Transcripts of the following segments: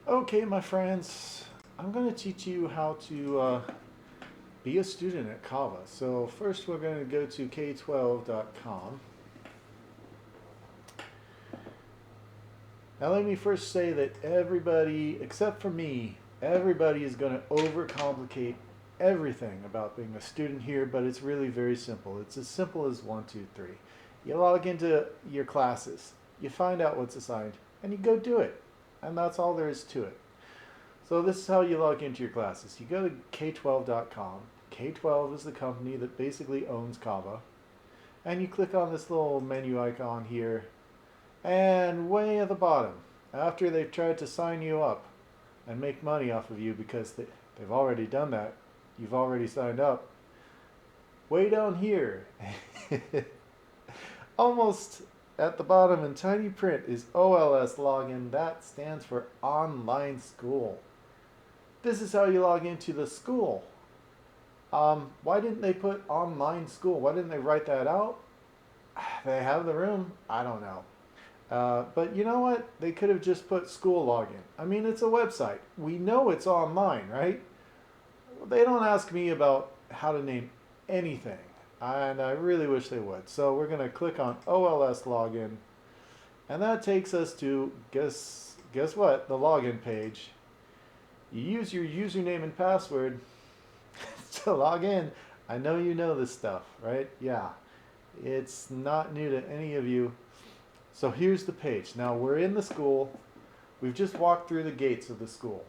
Okay, my friends, I'm going to teach you how to be a student at CAVA. So first we're going to go to k12.com. Now let me first say that everybody, except for me, everybody is going to overcomplicate everything about being a student here, but it's really very simple. It's as simple as one, two, three. You log into your classes, you find out what's assigned, and you go do it. And that's all there is to it. So this is how you log into your classes. You go to k12.com. K12 is the company that basically owns CAVA. And you click on this little menu icon here. And way at the bottom, after they've tried to sign you up and make money off of you because they've already done that, you've already signed up, way down here, almost at the bottom in tiny print is OLS login. That stands for online school. This is how you log into the school. Why didn't they put online school? Why didn't they write that out? They have the room. I don't know. But you know what? They could have just put school login. I mean, it's a website. We know it's online, right? They don't ask me about how to name anything. And I really wish they would. So we're going to click on OLS login. And that takes us to, guess what? The login page. You use your username and password to log in. I know you know this stuff, right? Yeah. It's not new to any of you. So here's the page. Now we're in the school. We've just walked through the gates of the school.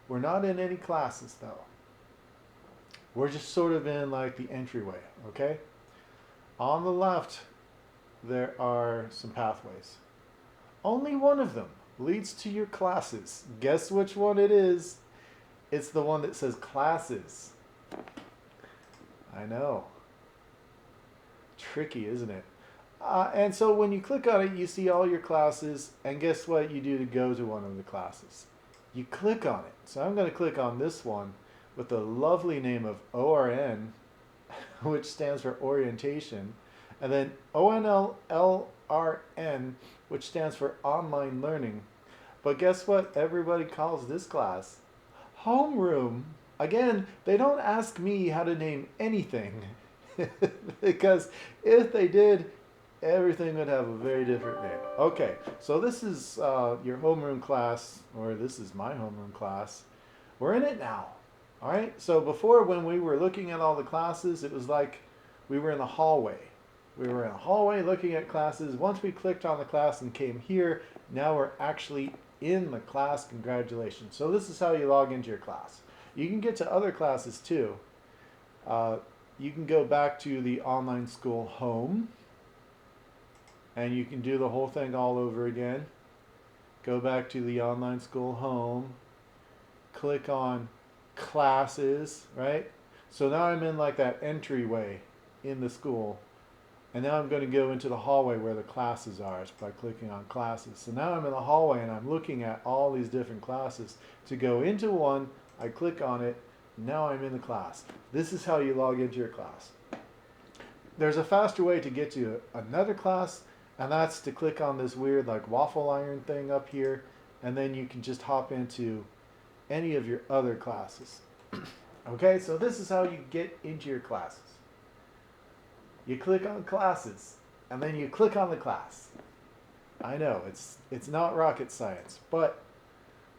We're not in any classes though. We're just sort of in like the entryway, okay? On the left, there are some pathways. Only one of them leads to your classes. Guess which one it is? It's the one that says classes. I know. Tricky, isn't it? And so when you click on it, you see all your classes, and guess what you do to go to one of the classes? You click on it. So I'm going to click on this one with the lovely name of ORN, which stands for orientation, and then ONLLRN, which stands for online learning. But guess what everybody calls this class? Homeroom. Again, they don't ask me how to name anything because if they did, everything would have a very different name. Okay, so this is your homeroom class, or this is my homeroom class. We're in it now. All right, so before when we were looking at all the classes, it was like we were in the hallway. We were in a hallway looking at classes. Once we clicked on the class and came here, now we're actually in the class. Congratulations. So this is how you log into your class. You can get to other classes too. You can go back to the online school home, and you can do the whole thing all over again. Go back to the online school home, click on classes, right? So now I'm in like that entryway in the school, and now I'm going to go into the hallway where the classes are by clicking on classes. So now I'm in the hallway and I'm looking at all these different classes. To go into one, I click on it. Now I'm in the class. This is how you log into your class. There's a faster way to get to another class, and that's to click on this weird like waffle iron thing up here, and then you can just hop into any of your other classes. Okay, so this is how you get into your classes. You click on classes, and then you click on the class. I know, it's not rocket science, but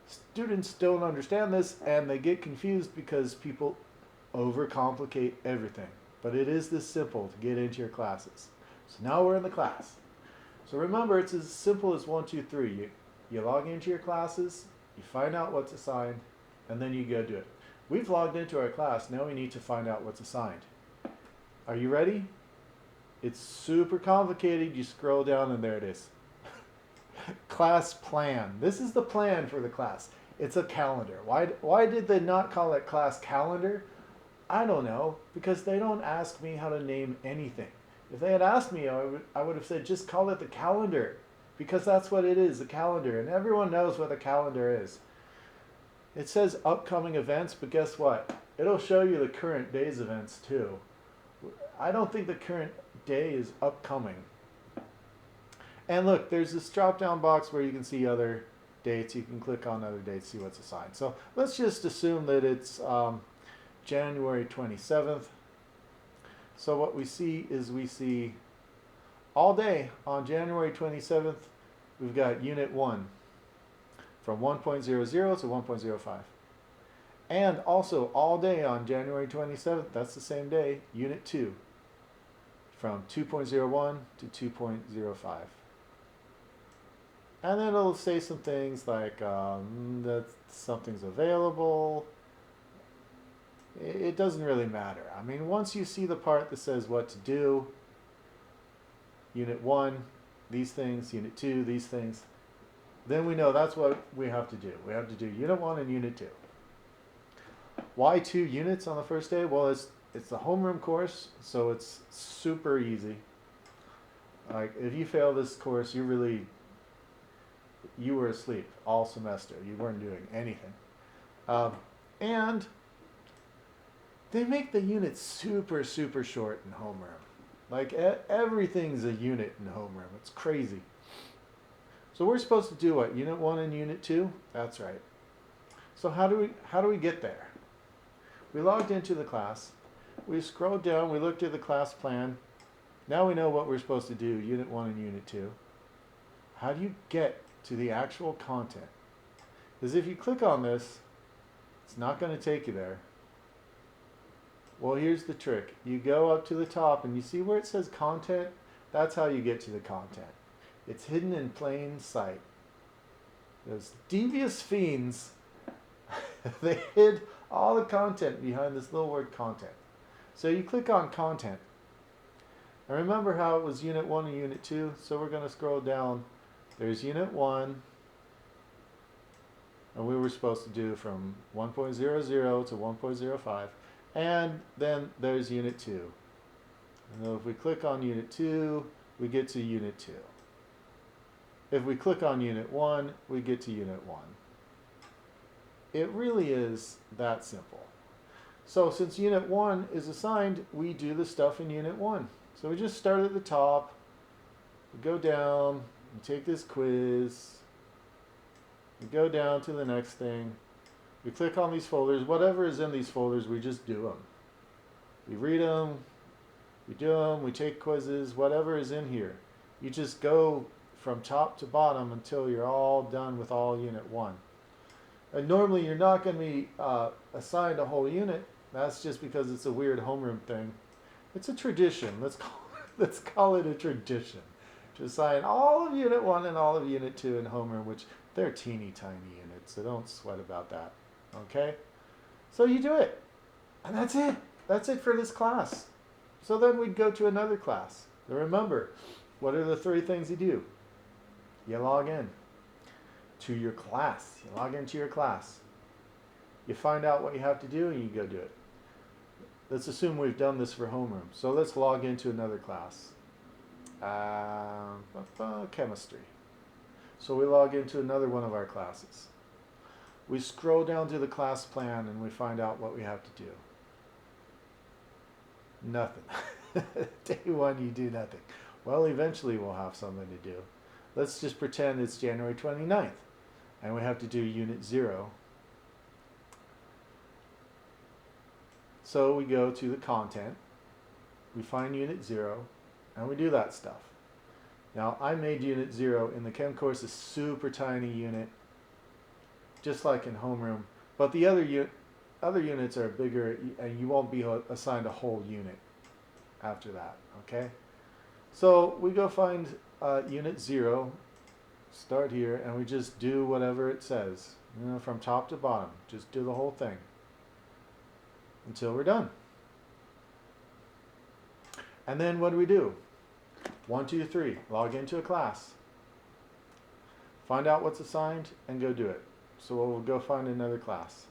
students don't understand this, and they get confused because people overcomplicate everything. But it is this simple to get into your classes. So now we're in the class. So remember, it's as simple as 1, 2, 3. You log into your classes, you find out what's assigned, and then you go do it. We've logged into our class, now we need to find out what's assigned. Are you ready? It's super complicated. You scroll down and there it is. Class plan. This is the plan for the class. It's a calendar. Why did they not call it class calendar? I don't know, because they don't ask me how to name anything. If they had asked me, I would have said just call it the calendar, because that's what it is, the calendar, and everyone knows what a calendar is. It says upcoming events, but guess what? It'll show you the current day's events too. I don't think the current day is upcoming. And look, there's this drop down box where you can see other dates. You can click on other dates, see what's assigned. So let's just assume that it's January 27th. So what we see is we see all day on January 27th, we've got Unit 1 from 1.00 to 1.05. And also all day on January 27th, that's the same day, Unit 2 from 2.01 to 2.05. And then it'll say some things like that something's available. It doesn't really matter. I mean, once you see the part that says what to do, Unit 1, these things, Unit 2, these things, then we know that's what we have to do. We have to do Unit 1 and Unit 2. Why 2 units on the first day? Well, it's the homeroom course, so it's super easy. Like, if you fail this course, you were asleep all semester. You weren't doing anything. And they make the units super, super short in homeroom. Like, everything's a unit in homeroom. It's crazy. So we're supposed to do what? Unit 1 and Unit 2? That's right. So how do we get there? We logged into the class. We scrolled down. We looked at the class plan. Now we know what we're supposed to do, Unit 1 and Unit 2. How do you get to the actual content? Because if you click on this, it's not going to take you there. Well, here's the trick. You go up to the top and you see where it says content? That's how you get to the content. It's hidden in plain sight. Those devious fiends, they hid all the content behind this little word content. So you click on content. And remember how it was Unit 1 and Unit 2? So we're going to scroll down. There's Unit 1. And we were supposed to do from 1.00 to 1.05. And then there's Unit 2. And then if we click on Unit 2, we get to Unit 2. If we click on Unit 1, we get to Unit 1. It really is that simple. So since Unit 1 is assigned, we do the stuff in Unit 1. So we just start at the top, we go down, we take this quiz, we go down to the next thing, we click on these folders. Whatever is in these folders, we just do them. We read them, we do them, we take quizzes, whatever is in here. You just go from top to bottom until you're all done with all Unit 1. And normally you're not going to be assigned a whole unit. That's just because it's a weird homeroom thing. It's a tradition. Let's call it a tradition to assign all of Unit 1 and all of Unit 2 in homeroom, which they're teeny tiny units, so don't sweat about that. Okay? So you do it. And that's it. That's it for this class. So then we'd go to another class. Now remember, what are the 3 things you do? You log in to your class. You log into your class. You find out what you have to do and you go do it. Let's assume we've done this for homeroom. So let's log into another class. Chemistry. So we log into another one of our classes. We scroll down to the class plan and we find out what we have to do. Nothing. Day 1 you do nothing. Well, eventually we'll have something to do. Let's just pretend it's January 29th and we have to do Unit 0. So we go to the content, we find Unit 0, and we do that stuff. Now, I made Unit 0 in the Chem course a super tiny unit, just like in homeroom, but the other units are bigger, and you won't be assigned a whole unit after that, okay? So we go find Unit 0, start here, and we just do whatever it says, you know, from top to bottom. Just do the whole thing until we're done. And then what do? 1, 2, 3, log into a class. Find out what's assigned and go do it. So we'll go find another class.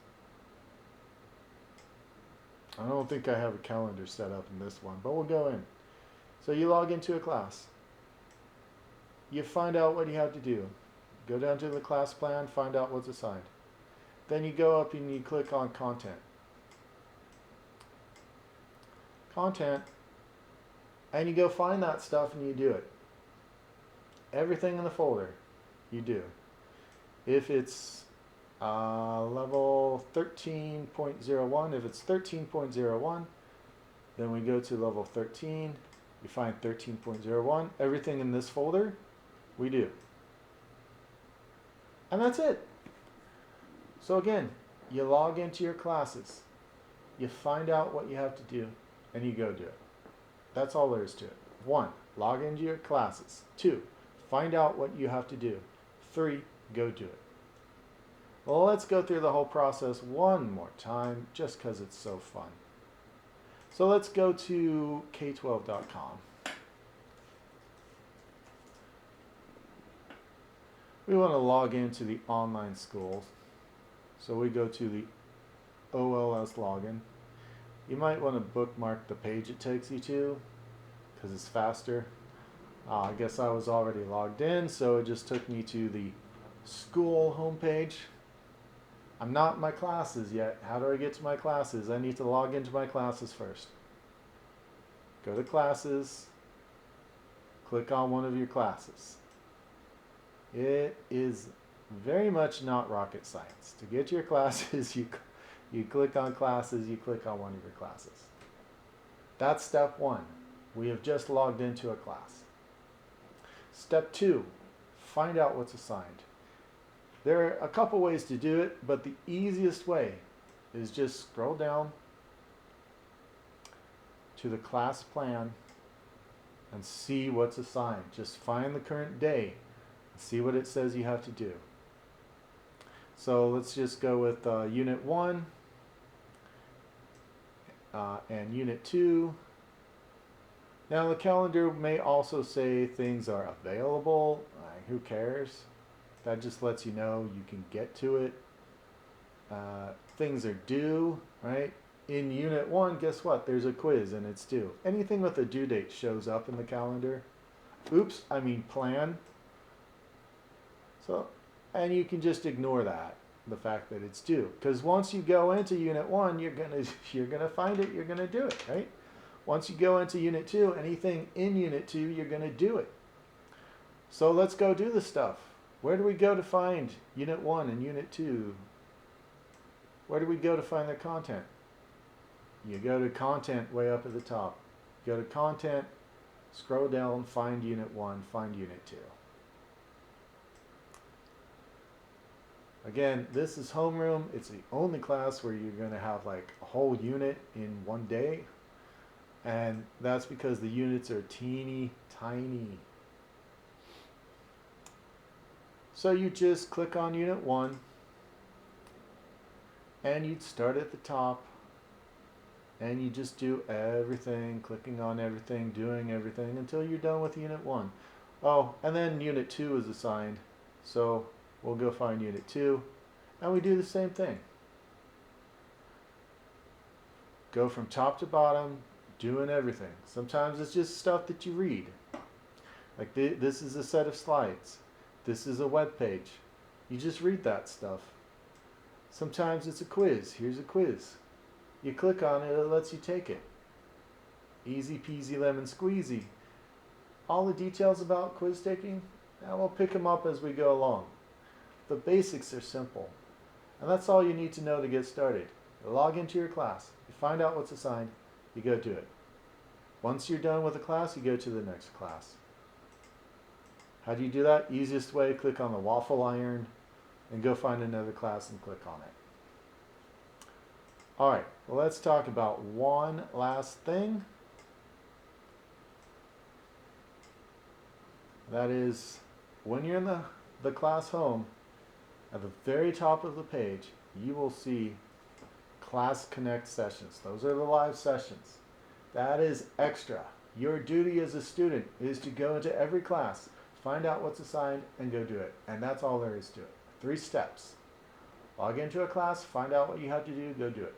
I don't think I have a calendar set up in this one, but we'll go in. So you log into a class. You find out what you have to do. Go down to the class plan, find out what's assigned. Then you go up and you click on content. Content, and you go find that stuff and you do it. Everything in the folder, you do. If it's level 13.01, if it's 13.01, then we go to level 13. We find 13.01. Everything in this folder, we do. And that's it. So again, you log into your classes, you find out what you have to do, and you go do it. That's all there is to it. 1, log into your classes. 2, find out what you have to do. 3, go do it. Well, let's go through the whole process one more time, just because it's so fun. So let's go to k12.com. We want to log into the online school. So we go to the OLS login. You might want to bookmark the page it takes you to, because it's faster. I guess I was already logged in, so it just took me to the school homepage. I'm not in my classes yet. How do I get to my classes? I need to log into my classes first. Go to classes, click on one of your classes. It is very much not rocket science. To get to your classes, you click on classes, you click on one of your classes. That's step 1. We have just logged into a class. Step 2, find out what's assigned. There are a couple ways to do it, but the easiest way is just scroll down to the class plan and see what's assigned. Just find the current day and see what it says you have to do. So let's just go with Unit 1 and Unit 2. Now the calendar may also say things are available. Who cares? That just lets you know you can get to it. Things are due, right? In Unit 1, guess what? There's a quiz and it's due. Anything with a due date shows up in the calendar. Oops, I mean plan. So, and you can just ignore that, the fact that it's due. Because once you go into Unit 1, you're gonna find it, you're gonna do it, right? Once you go into Unit 2, anything in Unit 2, you're gonna do it. So let's go do the stuff. Where do we go to find Unit 1 and Unit 2? Where do we go to find their content? You go to content way up at the top. Go to content, scroll down, find Unit 1, find Unit 2. Again, this is homeroom. It's the only class where you're going to have like a whole unit in one day. And that's because the units are teeny tiny. So you just click on Unit 1 and you'd start at the top and you just do everything, clicking on everything, doing everything until you're done with Unit 1. Oh, and then Unit 2 is assigned. So we'll go find Unit 2 and we do the same thing. Go from top to bottom, doing everything. Sometimes it's just stuff that you read. Like this is a set of slides. This is a web page. You just read that stuff. Sometimes it's a quiz. Here's a quiz. You click on it, it lets you take it. Easy peasy lemon squeezy. All the details about quiz taking, we'll pick them up as we go along. The basics are simple. And that's all you need to know to get started. You log into your class. You find out what's assigned. You go do it. Once you're done with a class, you go to the next class. How do you do that? Easiest way, click on the waffle iron and go find another class and click on it. Alright, well, let's talk about one last thing. That is, when you're in the class home, at the very top of the page, you will see Class Connect sessions. Those are the live sessions. That is extra. Your duty as a student is to go into every class, find out what's assigned, and go do it. And that's all there is to it. 3 steps. Log into a class, find out what you have to do, go do it.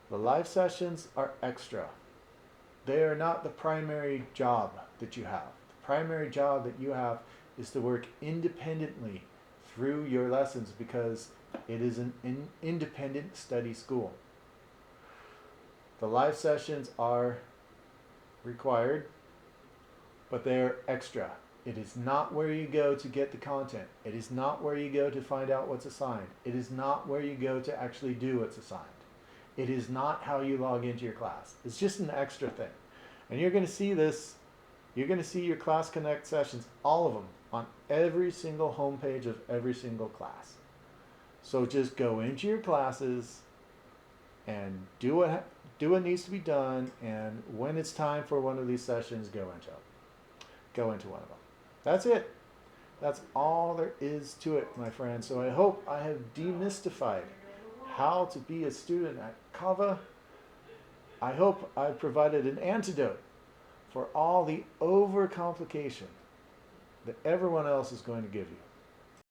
The live sessions are extra. They are not the primary job that you have. The primary job that you have is to work independently through your lessons because it is an independent study school. The live sessions are required, but they're extra. It is not where you go to get the content. It is not where you go to find out what's assigned. It is not where you go to actually do what's assigned. It is not how you log into your class. It's just an extra thing. And you're going to see this. You're going to see your Class Connect sessions, all of them, on every single homepage of every single class. So just go into your classes and do what needs to be done, and when it's time for one of these sessions, go into one of them. That's it. That's all there is to it, my friend. So I hope I have demystified how to be a student at CAVA. I hope I've provided an antidote for all the overcomplication that everyone else is going to give you.